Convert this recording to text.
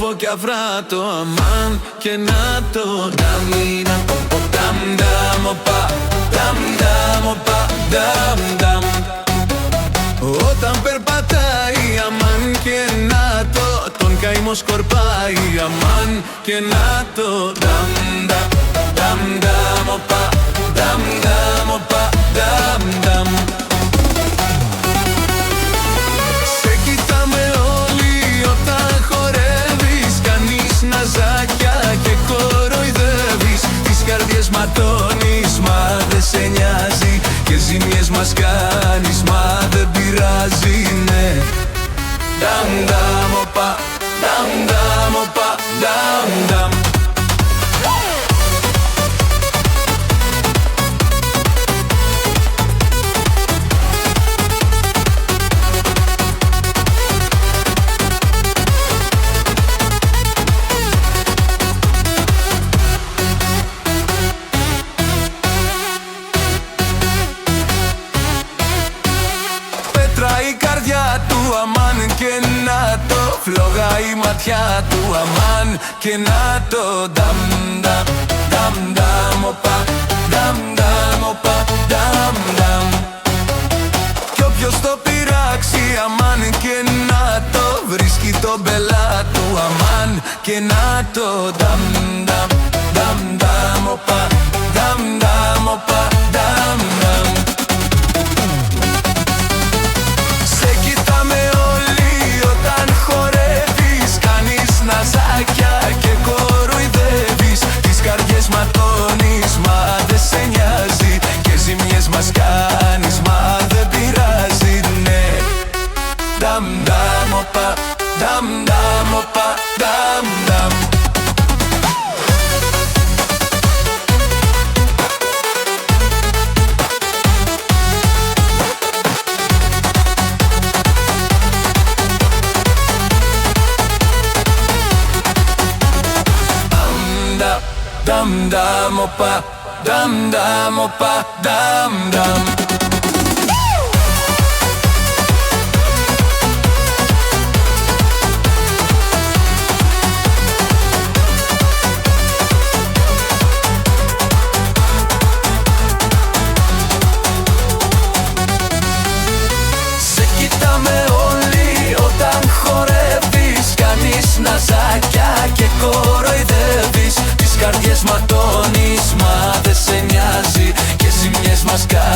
όμορφο κι αφράτο, αμάν και να το νταμίνα, νταμ νταμ οπα, νταμ νταμ οπα, νταμ νταμ. Όταν περπατάει αμάν και να το, τον καημό σκορπάει αμάν και να το νταμ νταμ, νταμ νταμ οπα, νταμ νταμ οπα, νταμ νταμ. Σε κοιτάμε όλοι όταν χορεύεις, κάνεις ναζάκια και κοροϊδεύεις. Τις καρδιές ματώνεις μα δεν σε νοιάζει και ζημιές μας κάνεις μα δεν πειράζει, ναι. Νταμ νταμ οπα, νταμ νταμ οπα, νταμ νταμ. Η καρδιά του αμάν και να το, φλόγα η ματιά του αμάν και να το νταμ νταμ, νταμ νταμ οπα, νταμ νταμ οπα, νταμ νταμ. Κι όποιος το πειράξει αμάν και να το, βρίσκει τον πελά του αμάν και να το νταμ νταμ, νταμ νταμ οπα, νταμ νταμ οπα, νταμ νταμ. Ναζάκια και κοροϊδεύεις, τις καρδιές ματώνεις μα δεν σε νοιάζει και ζημιές μας κάνεις μα δεν πειράζει, ναι. Νταμ νταμ οπα, νταμ νταμ οπα, νταμ νταμ. Dum dum opa, dum dum opa, dum dum. Σε κοιτάμε όλοι όταν χορεύεις, κάνεις ναζάκια και κοροϊδεύεις. Τις καρδιές ματώνεις μα δεν σε νοιάζει και ζημιές μας κάνεις